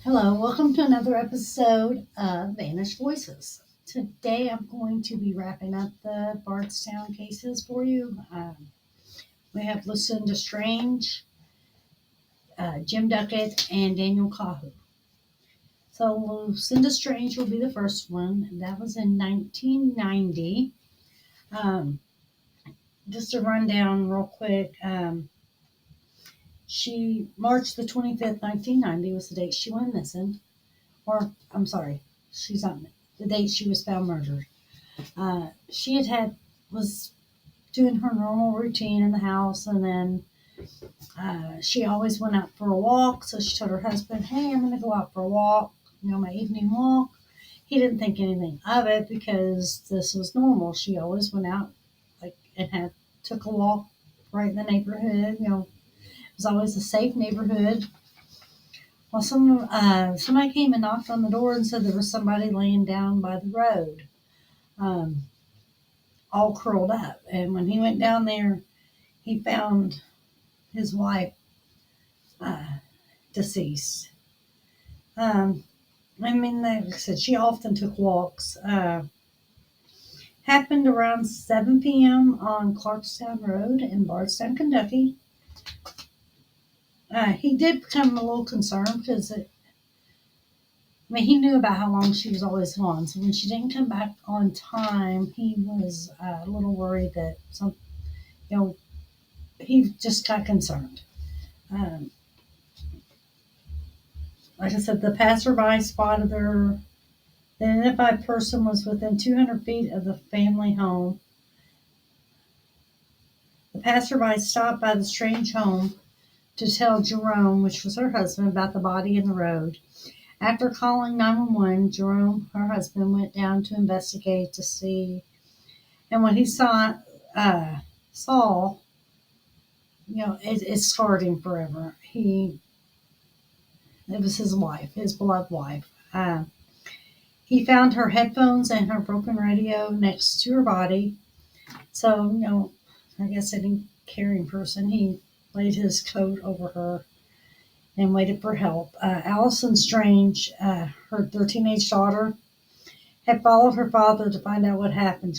Hello, welcome to another episode of Vanished Voices. Today I'm going to be wrapping up the Bardstown cases for you. We have Lucinda Strange, Jim Duckett, and Daniel Cahu. So Lucinda Strange will be the first one. That was in 1990. Um, just a rundown real quick. She March the 25th, 1990 was the date she went missing. Or I'm sorry, she's not the date she was found murdered. She was doing her normal routine in the house, and then she always went out for a walk. So she told her husband, "Hey, I'm going to go out for a walk. My evening walk." He didn't think anything of it because this was normal. She always went out, and had took a walk right in the neighborhood. It was always a safe neighborhood. Well, somebody came and knocked on the door and said there was somebody laying down by the road. Um, all curled up. And when he went down there, he found his wife uh, deceased. Um, like I said, she often took walks. Happened around 7 p.m. on Clarkstown Road in Bardstown, Kentucky. He did become a little concerned because he knew about how long she was always gone. So when she didn't come back on time, he was a little worried that you know, he just got concerned. Um, like I said, the passerby spotted her. The identified person was within 200 feet of the family home. The passerby stopped by the strange home to tell Jerome, which was her husband, about the body in the road. After calling 911, Jerome, her husband, went down to investigate to see. And what he saw, it scarred him forever. It was his wife, his beloved wife. He found her headphones and her broken radio next to her body. So, I guess any caring person, he laid his coat over her and waited for help. Allison Strange, their teenage daughter, had followed her father to find out what happened.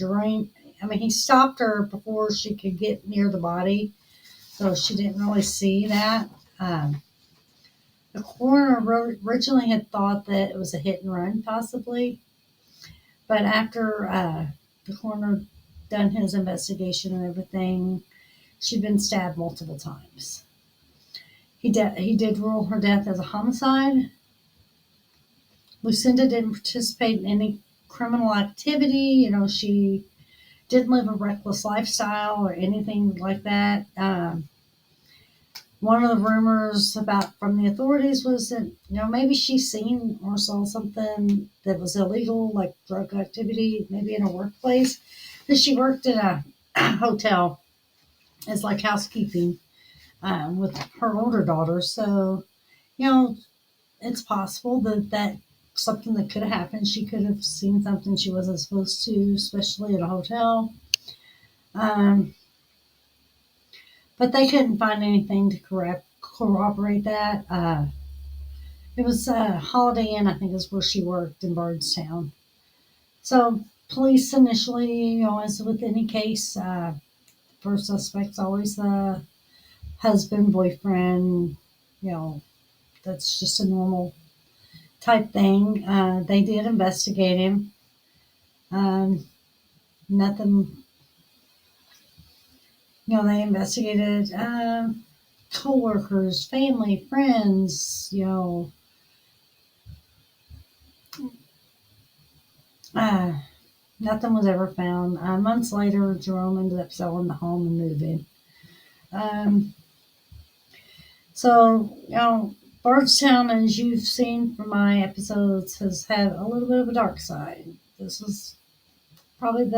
He stopped her before she could get near the body, so she didn't really see that. The coroner originally had thought that it was a hit and run, possibly, but after the coroner done his investigation and everything, she'd been stabbed multiple times. He did rule her death as a homicide. Lucinda didn't participate in any criminal activity. She didn't live a reckless lifestyle or anything like that. One of the rumors from the authorities was that maybe she seen or saw something that was illegal, like drug activity, maybe in her workplace. Because she worked at a hotel as like housekeeping with her older daughter. So, it's possible that something that could have happened. She could have seen something she wasn't supposed to, especially at a hotel. Um, but they couldn't find anything to corroborate that. It was Holiday Inn, I think, is where she worked in Bardstown. So police initially, as with any case, first suspect's always the husband, boyfriend. That's just a normal type thing. They did investigate him. Nothing. They investigated co-workers, family, friends. Uh, Nothing was ever found. Months later, Jerome ended up selling the home and moving. Um, so, Bardstown, as you've seen from my episodes, has had a little bit of a dark side. This is probably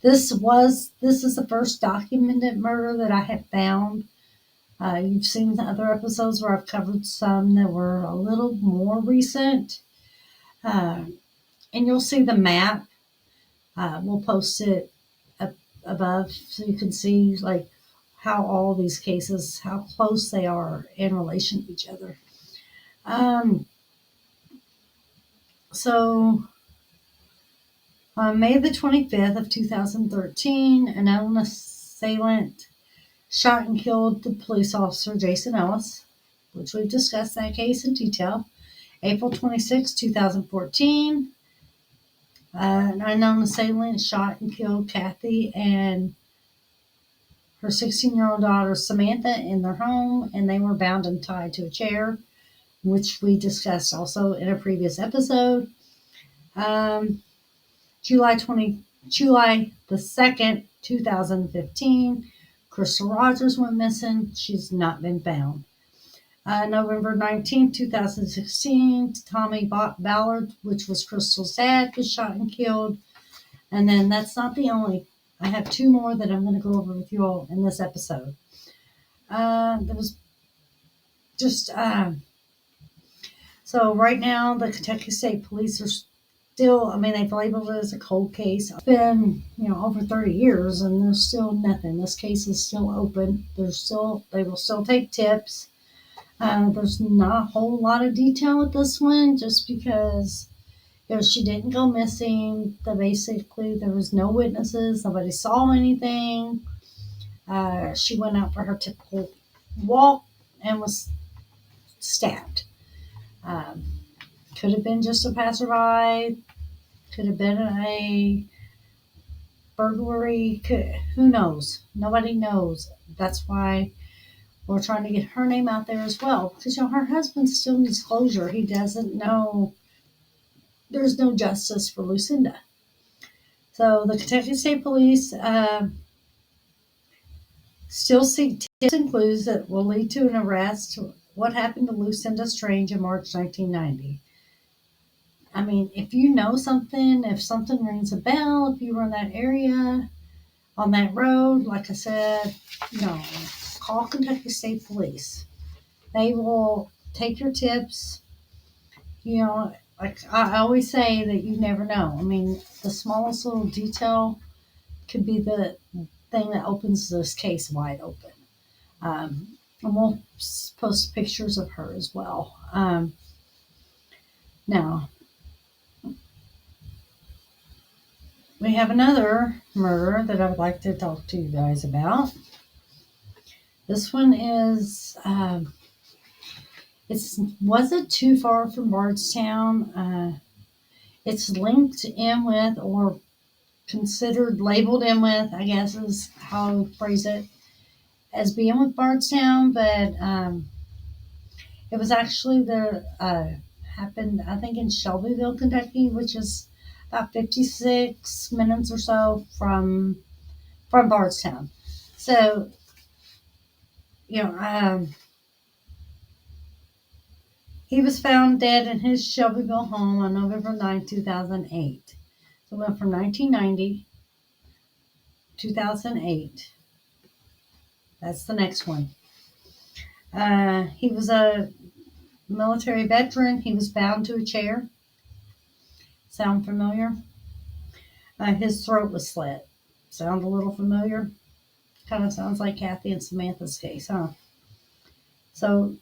this is the first documented murder that I have found. You've seen the other episodes where I've covered some that were a little more recent. And you'll see the map. We'll post it up above so you can see like how all these cases, how close they are in relation to each other. Um, So on May the 25th of 2013, an assailant shot and killed the police officer Jason Ellis, which we've discussed that case in detail. April 26, 2014, an unknown assailant shot and killed Kathy and her 16-year-old daughter Samantha in their home, and they were bound and tied to a chair, which we discussed also in a previous episode. Um, July the 2nd, 2015, Crystal Rogers went missing. She's not been found. November 19th, 2016, Tommy Ballard, which was Crystal's dad, was shot and killed. And then that's not the only. I have two more that I'm going to go over with you all in this episode. There was just so right now the Kentucky State Police are still. I mean, they've labeled it as a cold case. It's been over 30 years, and there's still nothing. This case is still open. They will still take tips. There's not a whole lot of detail with this one, just because she didn't go missing. Basically, there was no witnesses. Nobody saw anything. She went out for her typical walk and was stabbed. Could have been just a passerby. Could have been a burglary. Who knows? Nobody knows. That's why we're trying to get her name out there as well. Because her husband still needs closure. He doesn't know. There's no justice for Lucinda. So the Kentucky State Police still seek tips and clues that will lead to an arrest. What happened to Lucinda Strange in March 1990? I mean, if you know something, if something rings a bell, if you were in that area, on that road, like I said, call Kentucky State Police. They will take your tips. Like I always say, that you never know. I mean, the smallest little detail could be the thing that opens this case wide open. And we'll post pictures of her as well. Now, we have another murder that I would like to talk to you guys about. This one is, it wasn't too far from Bardstown. It's linked in with, or considered labeled in with, I guess is how I would phrase it, as being with Bardstown, but it was actually happened, I think, in Shelbyville, Kentucky, which is about 56 minutes or so from Bardstown. So, he was found dead in his Shelbyville home on November 9, 2008. So, went from 1990, 2008. That's the next one. He was a military veteran. He was bound to a chair. Sound familiar? His throat was slit. Sound a little familiar? Kind of sounds like Kathy and Samantha's case, huh? So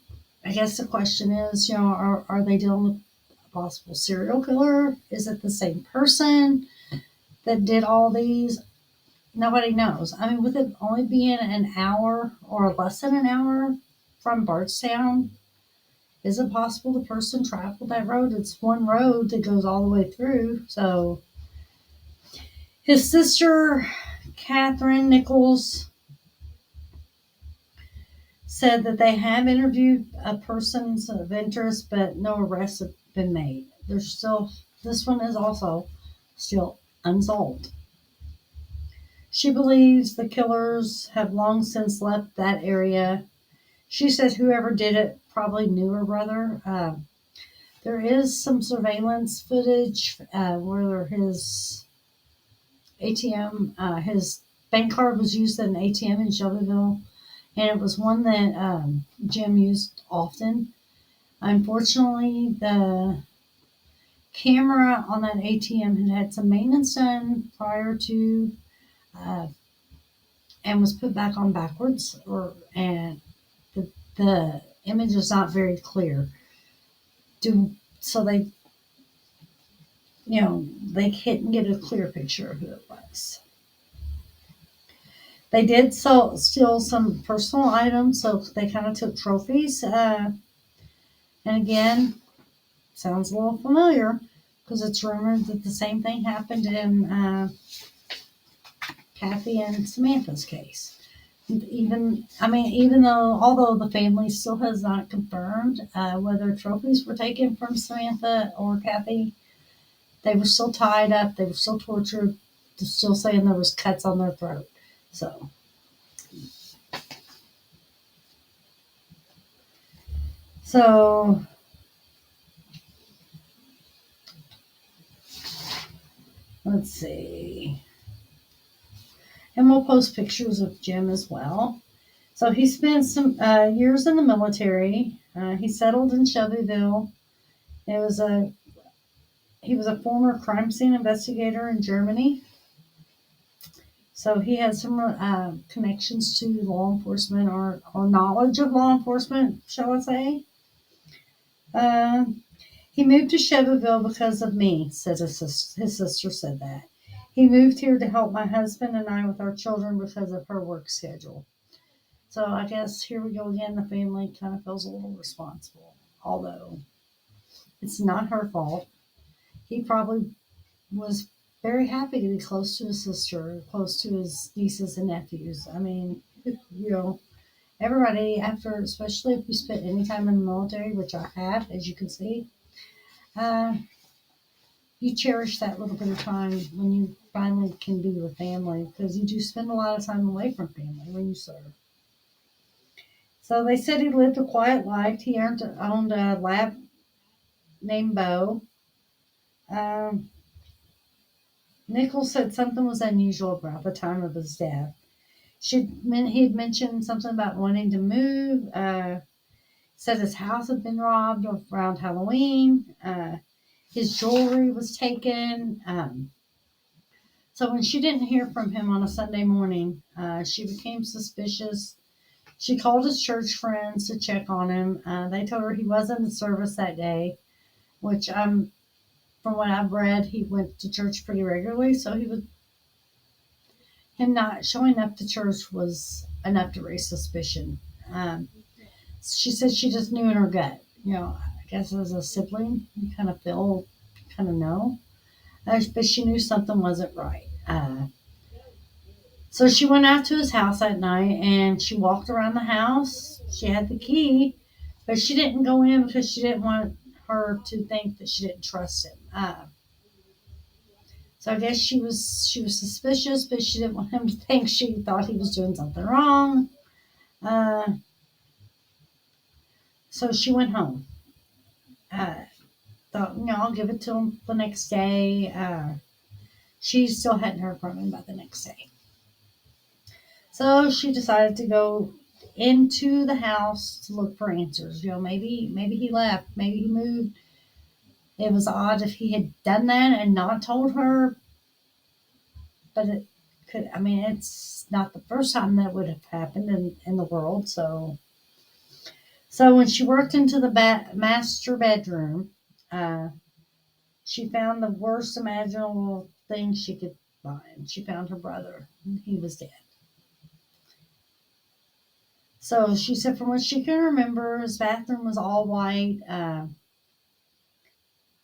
I guess the question is, are they dealing with a possible serial killer? Is it the same person that did all these? Nobody knows. I mean, with it only being an hour or less than an hour from Bardstown, is it possible the person traveled that road? It's one road that goes all the way through. So his sister, Catherine Nichols, said that they have interviewed persons of interest, but no arrests have been made. This one is also still unsolved. She believes the killers have long since left that area. She said whoever did it probably knew her brother. There is some surveillance footage where his ATM, his bank card was used at an ATM in Shelbyville, and it was one that Jim used often. Unfortunately, the camera on that ATM had some maintenance done prior to, and was put back on backwards, and the image is not very clear. So they they couldn't get a clear picture of who it was. They did steal some personal items, so they kind of took trophies. And again, sounds a little familiar because it's rumored that the same thing happened in Kathy and Samantha's case. Even though, although the family still has not confirmed whether trophies were taken from Samantha or Kathy, they were still tied up, they were still tortured, they're still saying there was cuts on their throat. So let's see. And we'll post pictures of Jim as well. So he spent some years in the military. He settled in Shelbyville. He was a former crime scene investigator in Germany. So he had some connections to law enforcement or knowledge of law enforcement, shall I say. He moved to Shelbyville because of me, said his sister said that. He moved here to help my husband and I with our children because of her work schedule. So I guess here we go again. The family kind of feels a little responsible, although it's not her fault. He probably was very happy to be close to his sister, close to his nieces and nephews. Everybody, especially if you spent any time in the military, which I have, as you can see, you cherish that little bit of time when you finally can be with family, because you do spend a lot of time away from family when you serve. So they said he lived a quiet life. He owned a lab named Bo. Nichols said something was unusual about the time of his death. He had mentioned something about wanting to move. Said his house had been robbed around Halloween. His jewelry was taken. So when she didn't hear from him on a Sunday morning, she became suspicious. She called his church friends to check on him. They told her he wasn't in service that day, which from what I've read, he went to church pretty regularly. So him not showing up to church was enough to raise suspicion. She said she just knew in her gut. I guess as a sibling, you kind of know. But she knew something wasn't right. So she went out to his house that night and she walked around the house. She had the key, but she didn't go in because she didn't want her to think that she didn't trust him. So I guess she was suspicious, but she didn't want him to think she thought he was doing something wrong. So she went home. Thought, I'll give it to him the next day. She still hadn't heard from him by the next day. So she decided to go into the house to look for answers. Maybe he left, maybe he moved. It was odd if he had done that and not told her, but it's not the first time that would have happened in the world. So when she worked into the master bedroom, she found the worst imaginable thing she could find. She found her brother. He was dead. So she said from what she can remember, his bathroom was all white,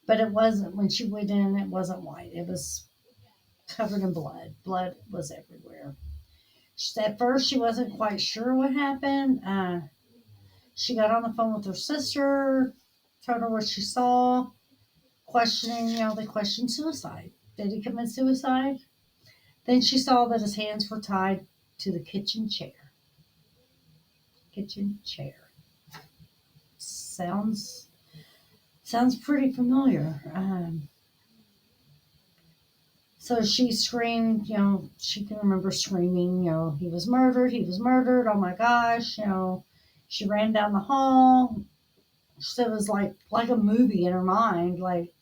but it wasn't, when she went in, it wasn't white. It was covered in blood. Blood was everywhere. At first, she wasn't quite sure what happened. She got on the phone with her sister, told her what she saw, questioning, they questioned suicide. Did he commit suicide? Then she saw that his hands were tied to the kitchen chair. Sounds pretty familiar. So she screamed, she can remember screaming, he was murdered, oh my gosh, she ran down the hall. She said it was like a movie in her mind, like,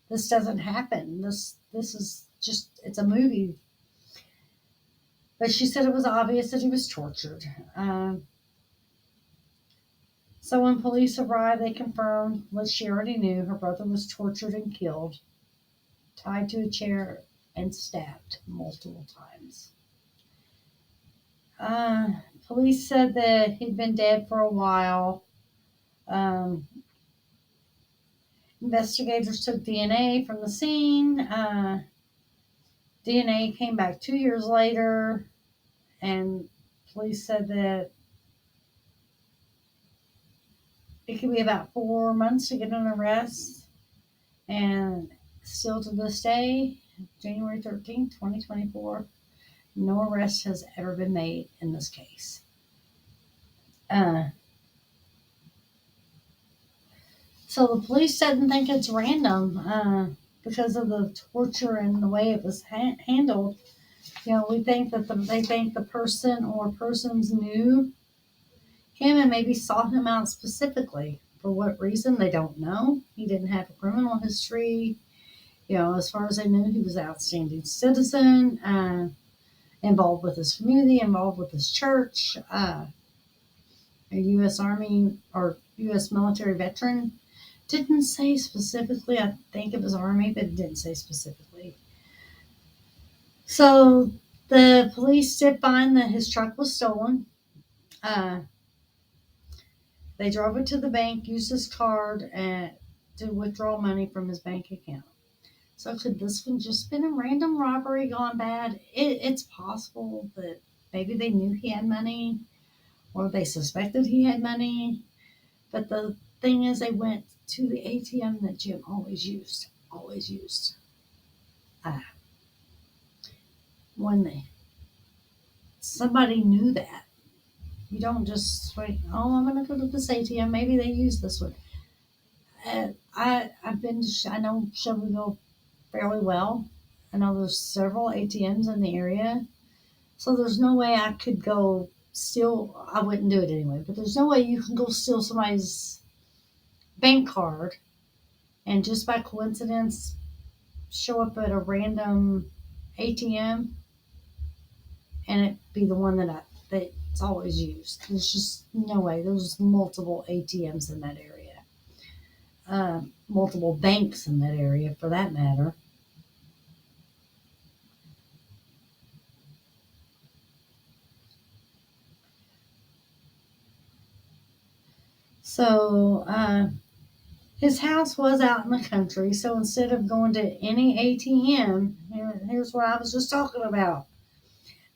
this doesn't happen. This is just, it's a movie. But she said it was obvious that he was tortured. So when police arrived, they confirmed what she already knew. Her brother was tortured and killed. tied to a chair, and stabbed multiple times. Police said that he'd been dead for a while. Um, Investigators took DNA from the scene. DNA came back 2 years later, and police said that it could be about 4 months to get an arrest. And still to this day, January 13th, 2024, no arrest has ever been made in this case. So the police didn't think it's random because of the torture and the way it was handled. We think that they think the person or persons knew him and maybe sought him out specifically. For what reason, they don't know. He didn't have a criminal history. As far as they knew, he was an outstanding citizen, involved with his community, involved with his church, a U.S. Army or U.S. military veteran. Didn't say specifically. I think it was Army, but it didn't say specifically. So the police did find that his truck was stolen. They drove it to the bank, used his card to withdraw money from his bank account. So could this one just been a random robbery gone bad? It's possible that maybe they knew he had money or they suspected he had money. But the thing is, they went to the ATM that Jim always used. When somebody knew that, you don't just wait, oh, I'm going to go to this ATM. Maybe they use this one. I know Shelbyville fairly well. I know there's several ATMs in the area. So there's no way I could go steal. I wouldn't do it anyway, but there's no way you can go steal somebody's bank card and just by coincidence show up at a random ATM and it be the one that's always used. There's just no way. There's multiple ATMs in that area, multiple banks in that area for that matter. So his house was out in the country, so instead of going to any ATM, here's what I was just talking about.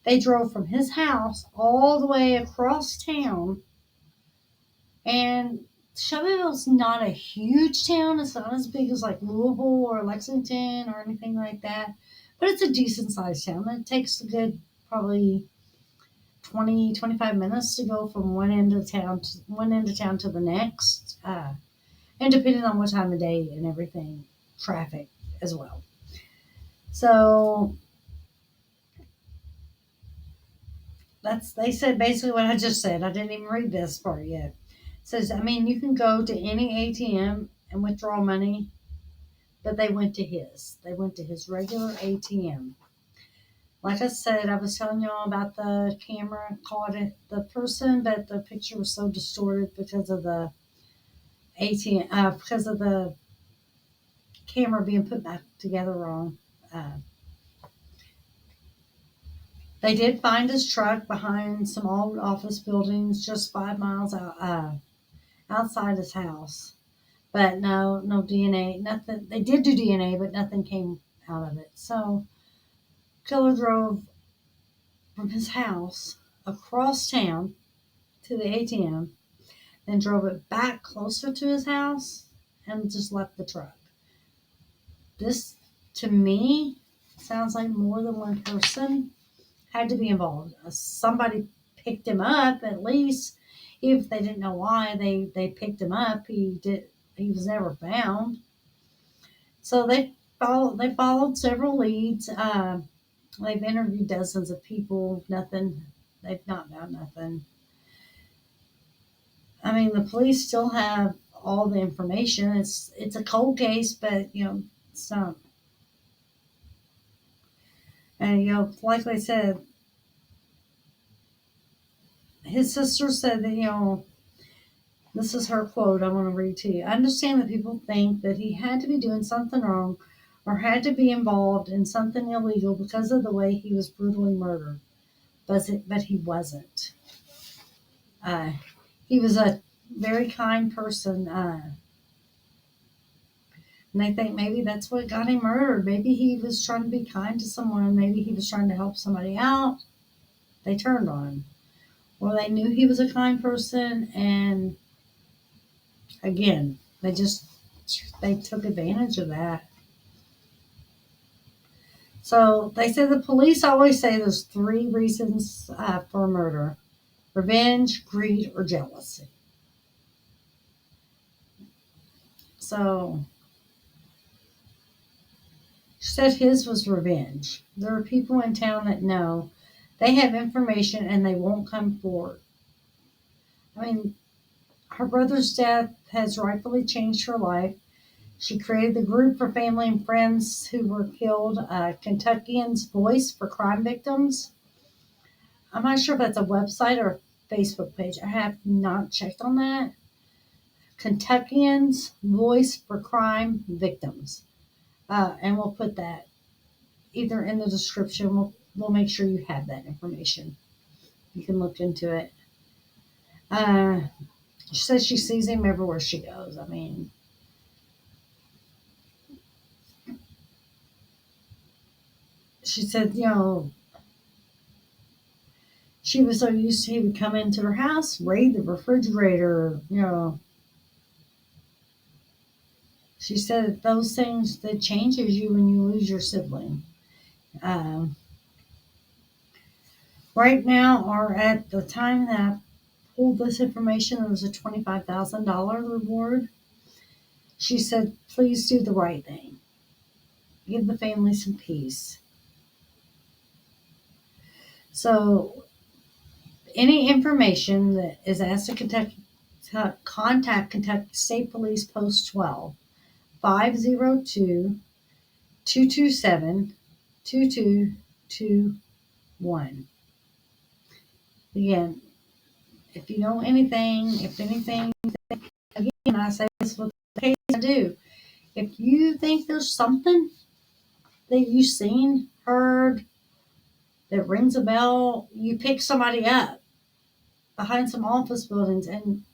They drove from his house all the way across town. And Shelbyville's not a huge town. It's not as big as like Louisville or Lexington or anything like that. But it's a decent sized town. It takes a good probably 20, 25 minutes to go from one end of town to the next. And depending on what time of day and everything, traffic as well. So they said basically what I just said. I didn't even read this part yet. It says, you can go to any ATM and withdraw money, but they went to his. They went to his regular ATM. Like I said, I was telling y'all about the camera caught the person, but the picture was so distorted because of the ATM, because of the camera being put back together wrong. They did find his truck behind some old office buildings just 5 miles outside his house. But no DNA, nothing. They did do DNA, but nothing came out of it. So, killer drove from his house across town to the ATM, then drove it back closer to his house and just left the truck. This, to me, sounds like more than one person had to be involved. Somebody picked him up, at least. If they didn't know why they picked him up, he was never found. So they followed several leads. They've interviewed dozens of people. Nothing. They've not found nothing. The police still have all the information. It's a cold case, but it's not. And like I said, his sister said that this is her quote. I want to read to you. I understand that people think that he had to be doing something wrong, or had to be involved in something illegal because of the way he was brutally murdered. But he wasn't. Uh, he was a very kind person. And I think maybe that's what got him murdered. Maybe he was trying to be kind to someone. Maybe he was trying to help somebody out. They turned on him. Or they knew he was a kind person, and again, they took advantage of that. So they said the police always say there's three reasons for a murder: revenge, greed, or jealousy. So she said his was revenge. There are people in town that know they have information and they won't come forward. I mean, her brother's death has rightfully changed her life. She created the group for family and friends who were killed, Kentuckians' Voice for Crime Victims. I'm not sure if that's a website or a Facebook page. I have not checked on that. Kentuckians' Voice for Crime Victims. And we'll put that either in the description. We'll make sure you have that information. You can look into it. She says she sees him everywhere she goes. I mean, she said, she was so used to he would come into her house, raid the refrigerator. She said those things that changes you when you lose your sibling. Right now, or at the time that I pulled this information, there was a $25,000 reward. She said, please do the right thing. Give the family some peace. So, any information that is asked to contact Kentucky State Police Post 12, 502 227 2221. Again, if you know anything, again, I say this with the case I do. If you think there's something that you've seen, heard, that rings a bell, you pick somebody up behind some office buildings and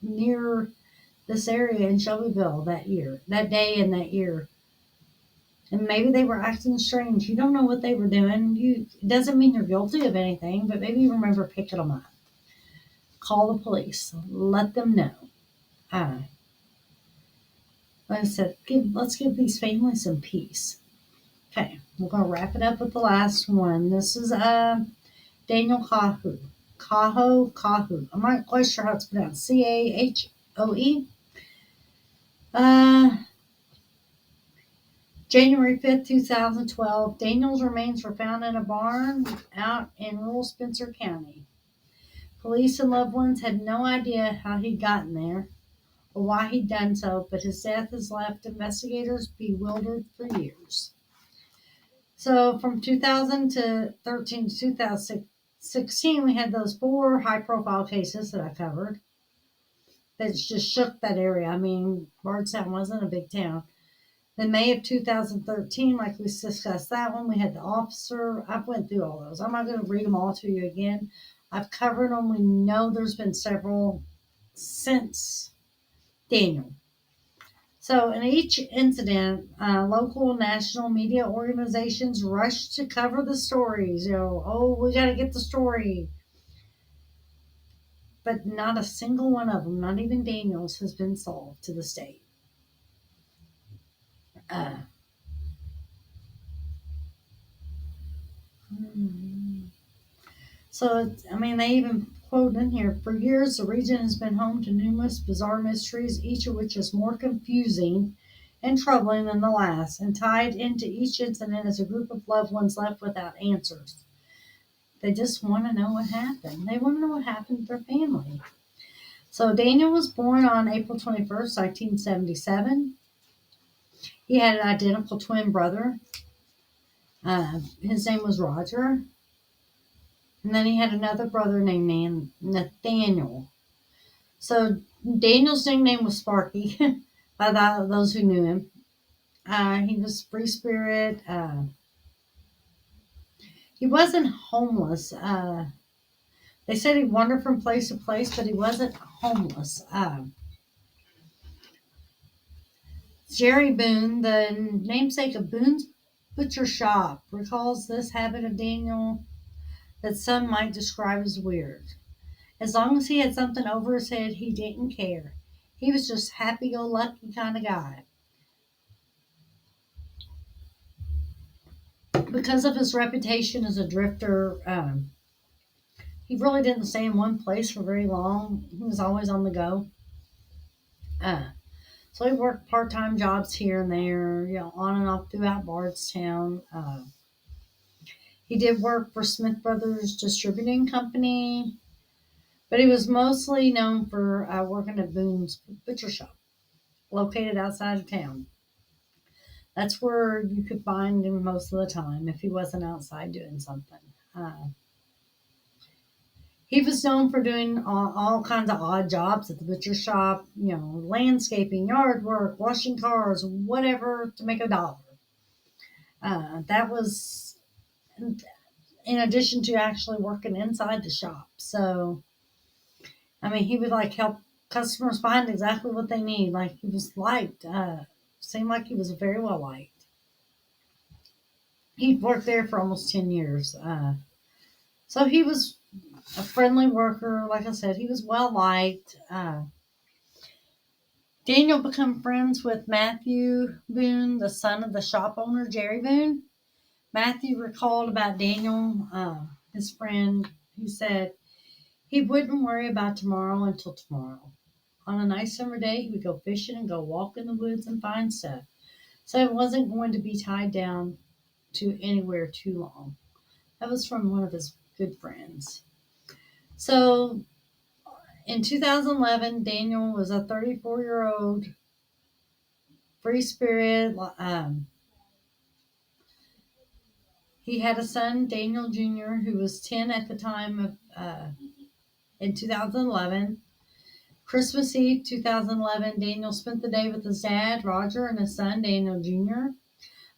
near this area in Shelbyville that day and that year. And maybe they were acting strange. You don't know what they were doing. It doesn't mean you're guilty of anything, but maybe you remember picking them up. Call the police. Let them know. Like I said, let's give these families some peace. Okay, we're going to wrap it up with the last one. This is Daniel Kahoe. Kahoe. I'm not quite sure how it's pronounced. Cahoe. January 5th, 2012, Daniel's remains were found in a barn out in rural Spencer County. Police and loved ones had no idea how he'd gotten there or why he'd done so, but his death has left investigators bewildered for years. So from 2013 to 2016, we had those 4 high-profile cases that I covered that just shook that area. I mean, Bardstown wasn't a big town. In May of 2013, like we discussed that one, we had the officer. I've went through all those. I'm not going to read them all to you again. I've covered them. We know there's been several since Daniel. So in each incident, local and national media organizations rushed to cover the stories. We got to get the story. But not a single one of them, not even Daniel's, has been solved to this date. So, they even quote in here, for years, the region has been home to numerous bizarre mysteries, each of which is more confusing and troubling than the last, and tied into each incident is a group of loved ones left without answers. They just want to know what happened. They want to know what happened to their family. So Daniel was born on April 21st, 1977. He had an identical twin brother. His name was Roger. And then he had another brother named Nathaniel. So Daniel's nickname was Sparky by those who knew him. He was free spirit. He wasn't homeless. They said he wandered from place to place, but he wasn't homeless. Jerry Boone, the namesake of Boone's Butcher Shop, recalls this habit of Daniel that some might describe as weird. As long as he had something over his head, he didn't care. He was just happy go lucky kind of guy. Because of his reputation as a drifter, he really didn't stay in one place for very long. He was always on the go. Uh, so he worked part-time jobs here and there, on and off throughout Bardstown. He did work for Smith Brothers Distributing Company, but he was mostly known for working at Boone's Butcher Shop, located outside of town. That's where you could find him most of the time if he wasn't outside doing something. Uh, he was known for doing all kinds of odd jobs at the butcher shop, landscaping, yard work, washing cars, whatever to make a dollar. That was in addition to actually working inside the shop. So, I mean, he would like help customers find exactly what they need. Like he was liked, seemed like he was very well liked. He worked there for almost 10 years. So he was a friendly worker. Like I said, he was well liked. Daniel became friends with Matthew Boone, the son of the shop owner, Jerry Boone. Matthew recalled about Daniel, his friend, who said he wouldn't worry about tomorrow until tomorrow. On a nice summer day, he would go fishing and go walk in the woods and find stuff. So he wasn't going to be tied down to anywhere too long. That was from one of his good friends. So in 2011, Daniel was a 34-year-old free spirit. He had a son, Daniel Jr., who was 10 at the time of in 2011. Christmas Eve 2011, Daniel spent the day with his dad, Roger, and his son, Daniel Jr.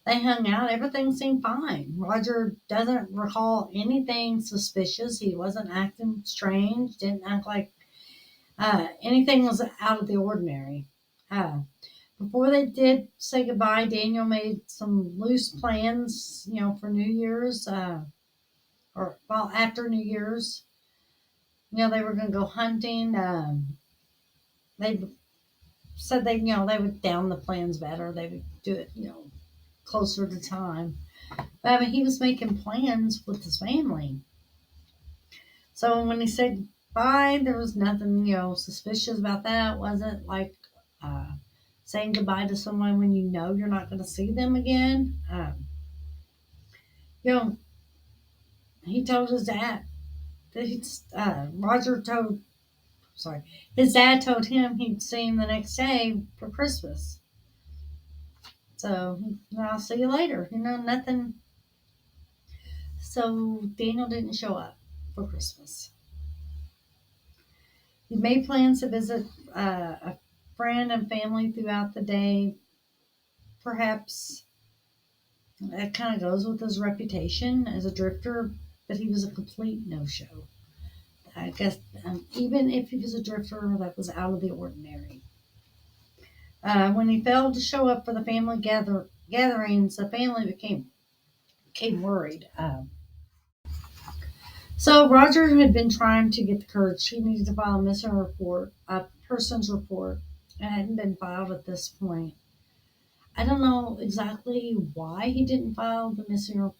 They hung out. Everything seemed fine. Roger doesn't recall anything suspicious. He wasn't acting strange, didn't act like anything was out of the ordinary. Uh, Before they did say goodbye, Daniel made some loose plans, for New Year's, or well, after New Year's. They were going to go hunting. They said they would down the plans better. They would do it, closer to time. But I mean, he was making plans with his family. So when he said bye, there was nothing, suspicious about that. It wasn't like uh, saying goodbye to someone when you know you're not going to see them again. You know, he told his dad that Roger told, sorry, his dad told him he'd see him the next day for Christmas. So I'll see you later. Nothing. So Daniel didn't show up for Christmas. He made plans to visit a friend and family throughout the day. Perhaps that kind of goes with his reputation as a drifter, but he was a complete no-show. I guess even if he was a drifter, that was out of the ordinary. When he failed to show up for the family gatherings, the family became worried. So Roger had been trying to get the courage. He needed to file a missing report, a person's report, and it hadn't been filed at this point. I don't know exactly why he didn't file the missing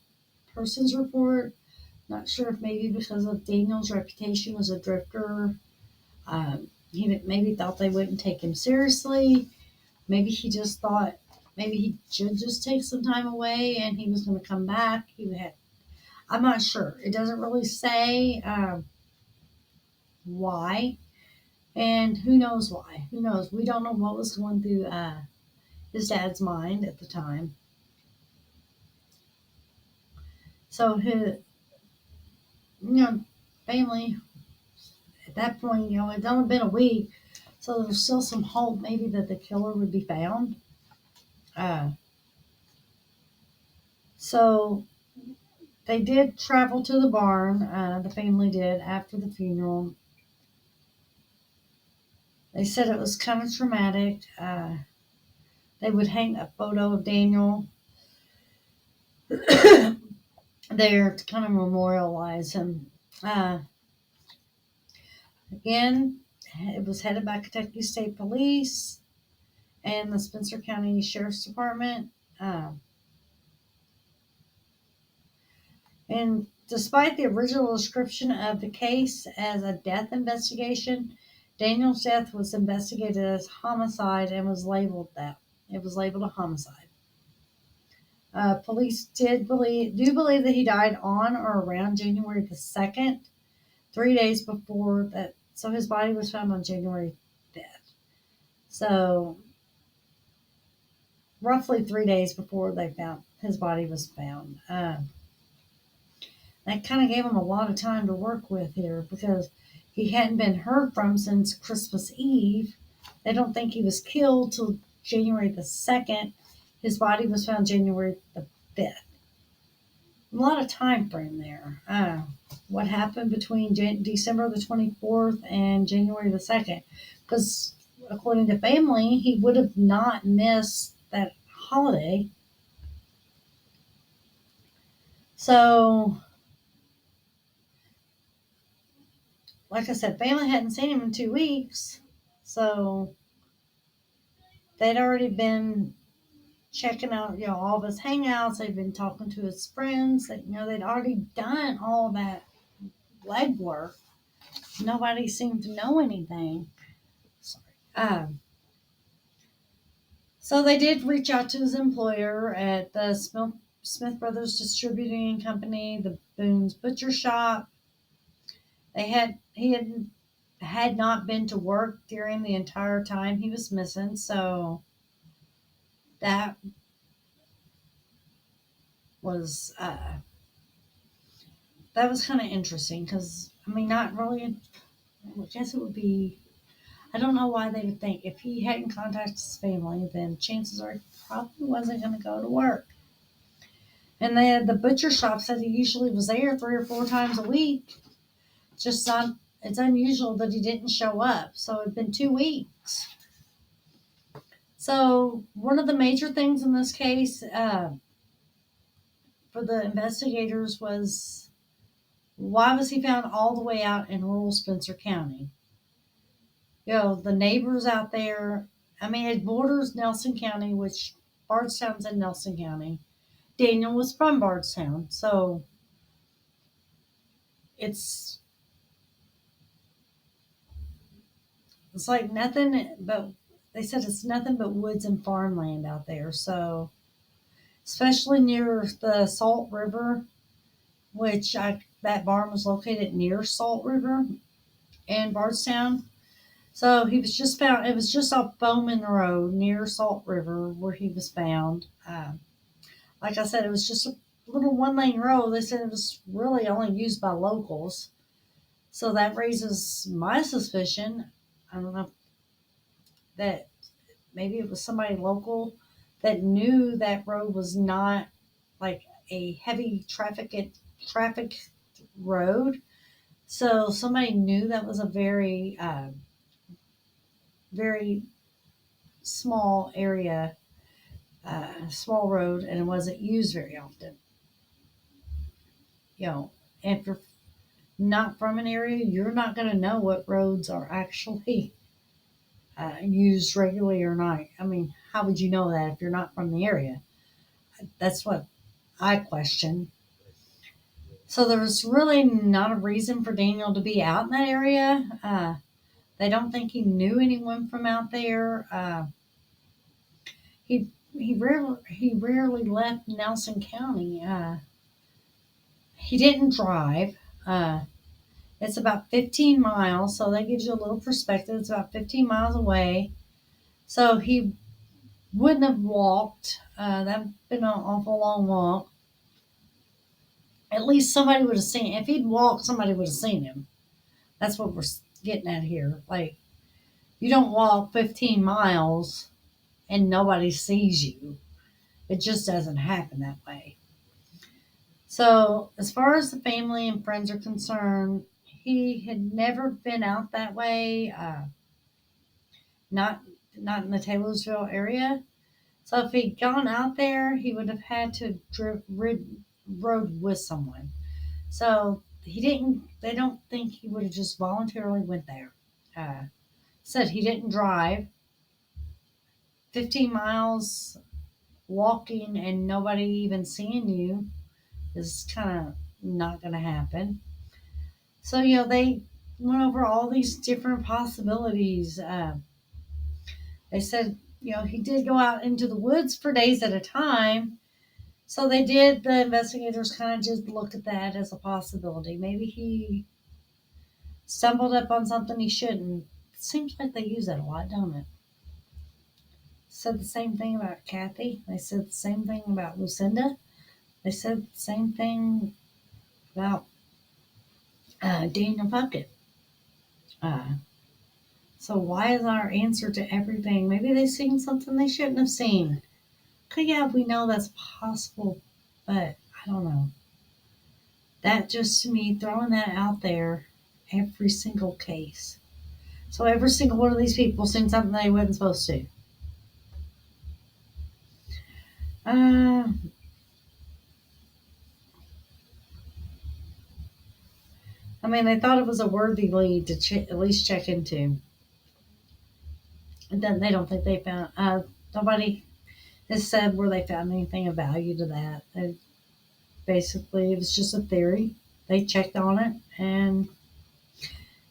persons report. Not sure if maybe because of Daniel's reputation as a drifter. He maybe thought they wouldn't take him seriously. Maybe he just thought maybe he should just take some time away and he was going to come back. I'm not sure. It doesn't really say why, and who knows why. Who knows? We don't know what was going through his dad's mind at the time. So his, family at that point, it'd only been a week, so there's still some hope maybe that the killer would be found. Uh, So they did travel to the barn. The family did after the funeral. They said it was kind of traumatic. They would hang a photo of Daniel there to kind of memorialize him. Uh, Again, it was headed by Kentucky State Police and the Spencer County Sheriff's Department. And despite the original description of the case as a death investigation, Daniel's death was investigated as homicide and was labeled that. It was labeled a homicide. Police do believe that he died on or around January the 2nd, 3 days before that. So his body was found on January 5th. So roughly 3 days before they found his body was found. That kind of gave him a lot of time to work with here because he hadn't been heard from since Christmas Eve. They don't think he was killed till January the 2nd. His body was found January the 5th. A lot of time frame there. What happened between December the 24th and January the 2nd? Because according to family, he would have not missed that holiday. So, like I said, family hadn't seen him in 2 weeks. So they'd already been checking out, all of his hangouts. They'd been talking to his friends. They'd already done all that legwork. Nobody seemed to know anything. Sorry. So they did reach out to his employer at the Smith Brothers Distributing Company, the Boone's Butcher Shop. He had not been to work during the entire time he was missing, so that was kind of interesting because not really. I guess it would be. I don't know why they would think if he hadn't contacted his family, then chances are he probably wasn't going to go to work. And the butcher shop said he usually was there 3 or 4 times a week. It's unusual that he didn't show up. So it'd been 2 weeks. So one of the major things in this case for the investigators was, why was he found all the way out in rural Spencer County? The neighbors out there, it borders Nelson County, which Bardstown's in Nelson County. Daniel was from Bardstown, so it's like nothing but, they said it's nothing but woods and farmland out there. So, especially near the Salt River, which that barn was located near Salt River in Bardstown. So he was just found. It was just off Bowman Road near Salt River where he was found. Like I said, it was just a little one-lane road. They said it was really only used by locals. So that raises my suspicion. I don't know that maybe it was somebody local that knew that road was not like a heavy traffic road. So somebody knew that was a very, very small area, small road, and it wasn't used very often. If you're not from an area, you're not going to know what roads are actually used regularly or not. How would you know that if you're not from the area? That's what I question. So there was really not a reason for Daniel to be out in that area. They don't think he knew anyone from out there. He rarely left Nelson County. He didn't drive. It's about 15 miles, so that gives you a little perspective. It's about 15 miles away. So he wouldn't have walked. That'd been an awful long walk. At least somebody would have seen. If he'd walked, somebody would have seen him. That's what we're getting at here. Like, you don't walk 15 miles and nobody sees you. It just doesn't happen that way. So, as far as the family and friends are concerned, he had never been out that way. Not not in the Taylorsville area. So if he'd gone out there, he would have had to rode with someone. So he didn't. They don't think he would have just voluntarily went there. Uh, Said he didn't drive 15 miles walking and nobody even seeing you is kind of not going to happen. So they went over all these different possibilities. They said he did go out into the woods for days at a time. So they did, the investigators kind of just looked at that as a possibility. Maybe he stumbled up on something he shouldn't. It seems like they use that a lot, don't it? Said the same thing about Kathy. They said the same thing about Lucinda. They said the same thing about Daniel Puckett. Uh, so why is our answer to everything? Maybe they seen something they shouldn't have seen. Okay, yeah, we know that's possible, but I don't know. That just to me, throwing that out there, every single case. So every single one of these people seen something they wasn't supposed to. Uh, I mean, they thought it was a worthy lead to at least check into. And then they don't think they found. Nobody has said where they found anything of value to that. Basically, it was just a theory. They checked on it, and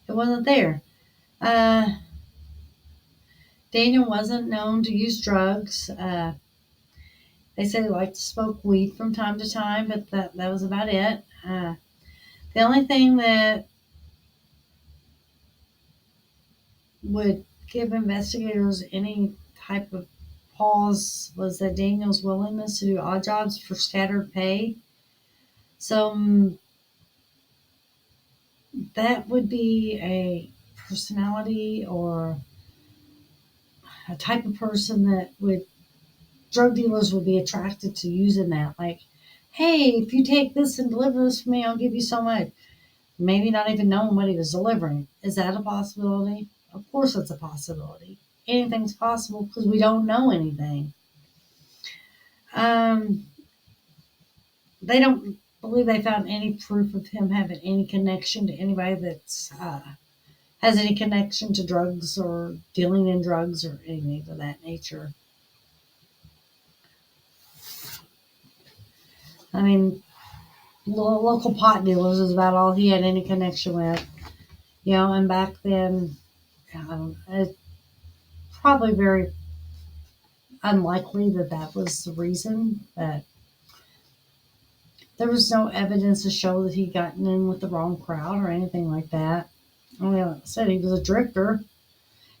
it wasn't there. Uh, Daniel wasn't known to use drugs. They said he liked to smoke weed from time to time, but that was about it. The only thing that would give investigators any type of pause was that Daniel's willingness to do odd jobs for scattered pay. So that would be a personality or a type of person that would drug dealers would be attracted to using that. Like, hey, if you take this and deliver this for me, I'll give you so much. Maybe not even knowing what he was delivering. Is that a possibility? Of course, it's a possibility. Anything's possible because we don't know anything. Um, they don't believe they found any proof of him having any connection to anybody that's has any connection to drugs or dealing in drugs or anything of that nature. I mean, local pot dealers is about all he had any connection with. And back then, it's probably very unlikely that that was the reason, but there was no evidence to show that he'd gotten in with the wrong crowd or anything like that. Like I said, he was a drifter.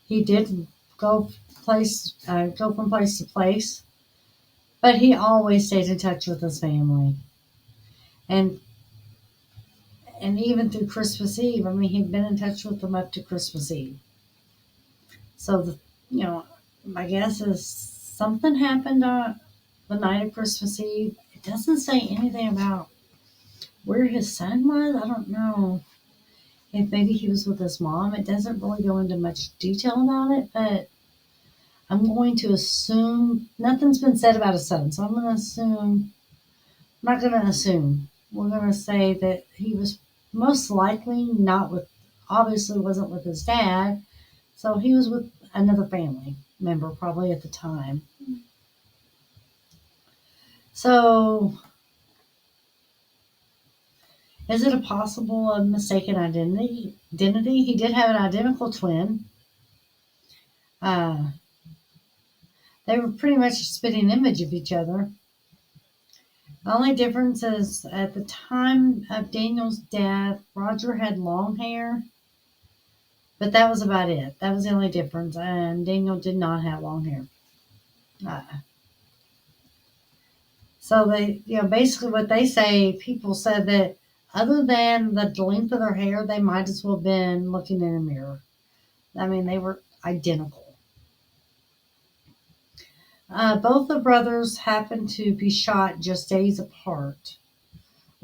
He did go from place to place, but he always stayed in touch with his family, and even through Christmas Eve. I mean, he'd been in touch with them up to Christmas Eve. So my guess is something happened on the night of Christmas Eve. It doesn't say anything about where his son was. I don't know if maybe he was with his mom. It doesn't really go into much detail about it, but I'm going to assume nothing's been said about his son. So I'm going to assume, I'm not going to assume. We're going to say that he was most likely not with, obviously wasn't with his dad. So he was with another family member probably at the time. So is it a possible mistaken identity? He did have an identical twin. Uh, they were pretty much a spitting image of each other. The only difference is at the time of Daniel's death, Roger had long hair, but that was about it. That was the only difference, and Daniel did not have long hair. So they, basically what they say, people said that other than the length of their hair, they might as well have been looking in a mirror. I mean, they were identical. Both the brothers happened to be shot just days apart,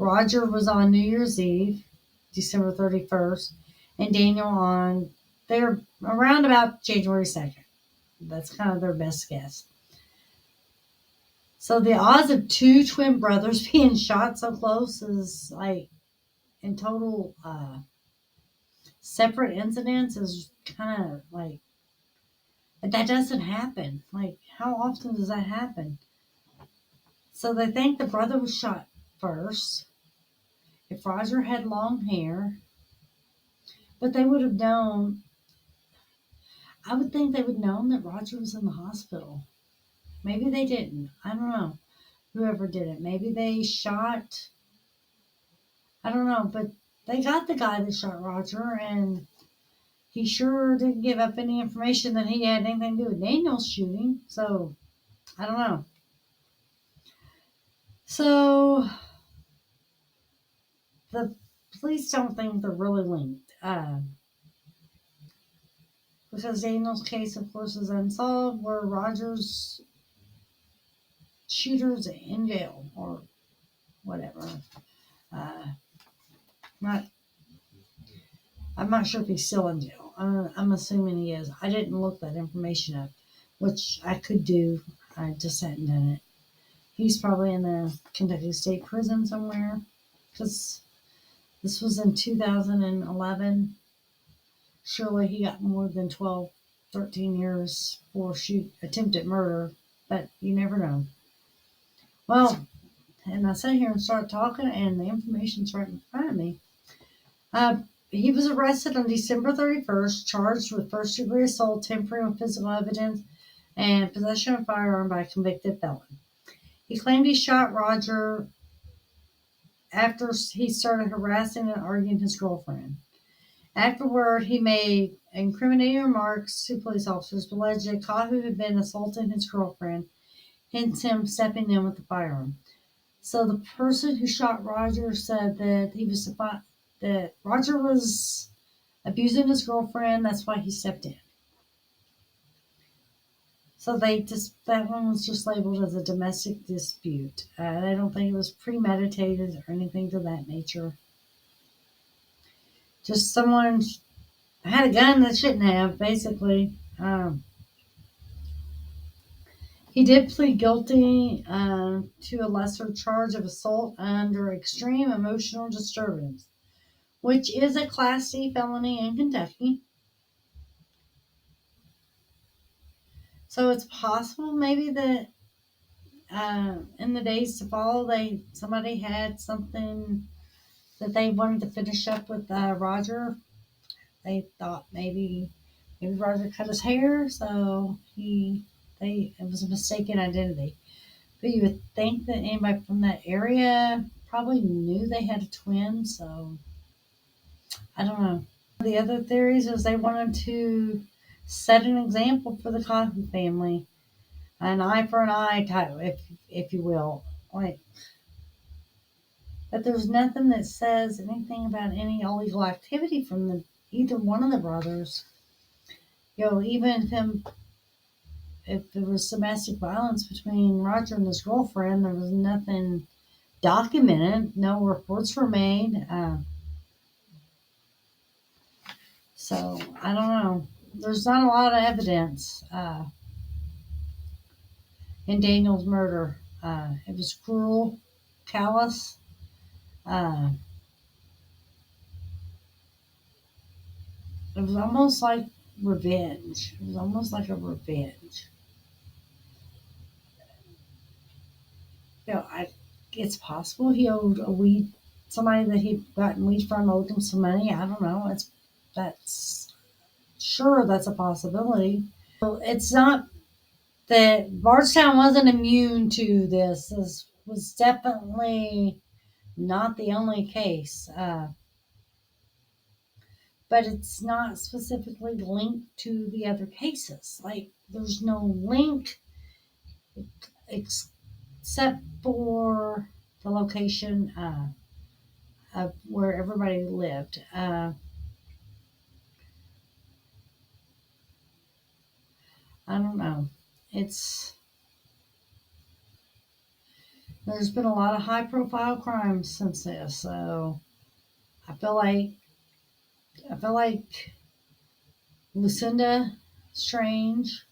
Roger was on New Year's Eve, December 31st, and Daniel on, they're around about January 2nd. That's kind of their best guess. So the odds of two twin brothers being shot so close is like in total separate incidents is kind of like, that doesn't happen. Like, how often does that happen? So they think the brother was shot first. If Roger had long hair, but they would have known, I would think they would have known that Roger was in the hospital. Maybe they didn't. I don't know. Whoever did it. Maybe they shot, I don't know, but they got the guy that shot Roger, and he sure didn't give up any information that he had anything to do with Daniel's shooting. So, I don't know. So, the police don't think they're really linked. Because Daniel's case, of course, is unsolved, where Roger's shooter's in jail or whatever. Uh, not, I'm not sure if he's still in jail. I'm assuming he is. I didn't look that information up, which I could do. I just hadn't done it. He's probably in the Kentucky State Prison somewhere, because this was in 2011. Surely he got more than 12, 13 years for attempted murder, but you never know. Well, and I sat here and started talking, and the information's right in front of me. He was arrested on December 31st, charged with first-degree assault, tampering with physical evidence, and possession of a firearm by a convicted felon. He claimed he shot Roger after he started harassing and arguing his girlfriend. Afterward, he made incriminating remarks to police officers, but alleged that Kahu had been assaulting his girlfriend, hence him stepping in with the firearm. So the person who shot Roger said that that Roger was abusing his girlfriend. That's why he stepped in. So that one was just labeled as a domestic dispute. I don't think it was premeditated or anything to that nature. Just someone had a gun that shouldn't have, basically. He did plead guilty to a lesser charge of assault under extreme emotional disturbance, which is a Class C felony in Kentucky. So it's possible maybe that in the days to follow, somebody had something that they wanted to finish up with Roger. They thought maybe Roger cut his hair, so it was a mistaken identity. But you would think that anybody from that area probably knew they had a twin, so I don't know. The other theories is they wanted to set an example for the Cotton family, an eye for an eye type, if you will. Like, but there's nothing that says anything about any illegal activity from either one of the brothers. Even if there was domestic violence between Roger and his girlfriend, there was nothing documented. No reports were made. So I don't know. There's not a lot of evidence in Daniel's murder. It was cruel, callous. Uh, it was almost like revenge. It was almost like a revenge. It's possible he owed somebody that he'd gotten weed from owed him some money. I don't know. That's a possibility. So it's not that Bardstown wasn't immune to this. This was definitely not the only case. But it's not specifically linked to the other cases. Like, there's no link except for the location of where everybody lived. I don't know. There's There's been a lot of high profile crimes since this, so I feel like I feel like Lucinda Strange,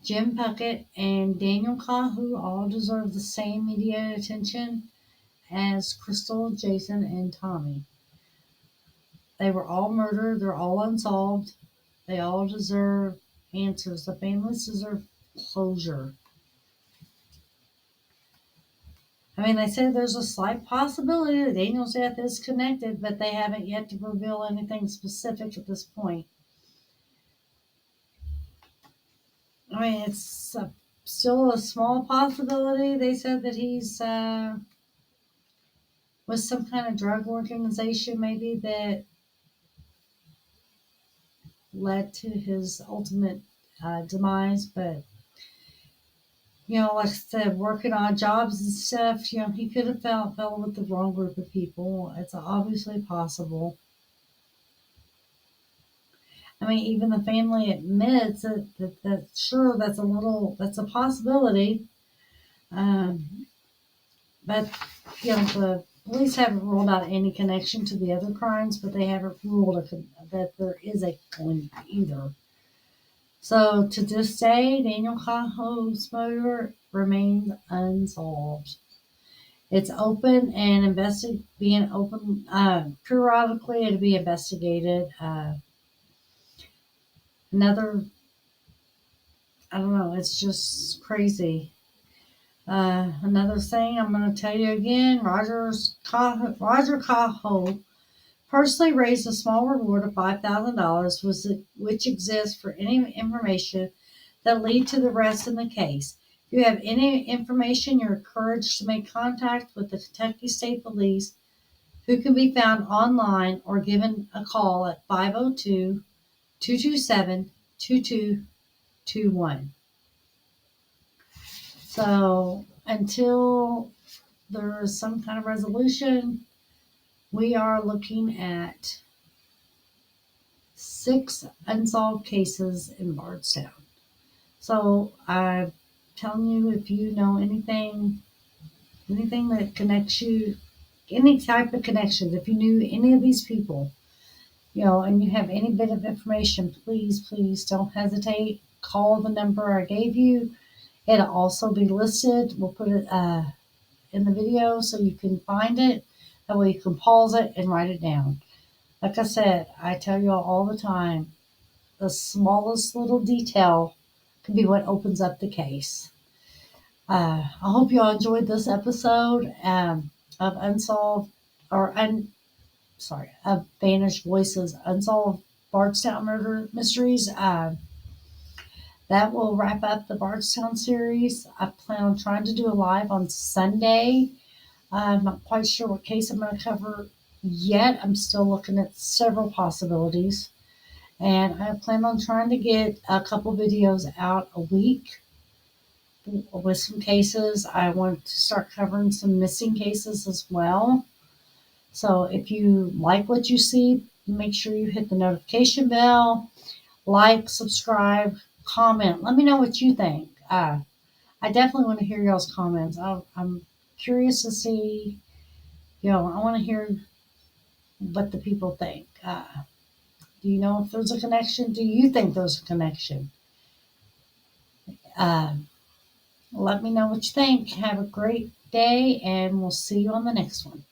Jim Puckett, and Daniel Kahu all deserve the same media attention as Crystal, Jason, and Tommy. They were all murdered. They're all unsolved. They all deserve answers. The families deserve closure. I mean, they say there's a slight possibility that Daniel's death is connected, but they haven't yet to reveal anything specific at this point. I mean, it's still a small possibility. They said that he's with some kind of drug organization, maybe that led to his ultimate demise. But like I said, working on jobs and stuff, he could have fell with the wrong group of people. It's obviously possible. I mean, even the family admits that sure, that's a possibility. Um, but, the police haven't ruled out any connection to the other crimes, but they haven't ruled that there is a link either. So to this day, Daniel Cahoe's murder remains unsolved. It's open and being open periodically to be investigated. Another, I don't know, it's just crazy. Another thing I'm going to tell you again, Roger Cahoe personally raised a small reward of $5,000, which exists for any information that lead to the rest in the case. If you have any information, you're encouraged to make contact with the Kentucky State Police, who can be found online or given a call at 502-227-2221. So until there is some kind of resolution, we are looking at 6 unsolved cases in Bardstown. So I'm telling you, if you know anything that connects you, any type of connections, if you knew any of these people, and you have any bit of information, please don't hesitate. Call the number I gave you. It'll also be listed. We'll put it in the video so you can find it. That way you can pause it and write it down. Like I said, I tell you all the time, the smallest little detail could be what opens up the case. I hope you all enjoyed this episode of of Vanished Voices, Unsolved Bardstown Murder Mysteries. That will wrap up the Bardstown series. I plan on trying to do a live on Sunday. I'm not quite sure what case I'm going to cover yet. I'm still looking at several possibilities. And I plan on trying to get a couple videos out a week with some cases. I want to start covering some missing cases as well. So if you like what you see, make sure you hit the notification bell, like, subscribe, comment. Let me know what you think. I definitely want to hear y'all's comments. I'm curious to see, I want to hear what the people think. Do you know if there's a connection? Do you think there's a connection? Let me know what you think. Have a great day, and we'll see you on the next one.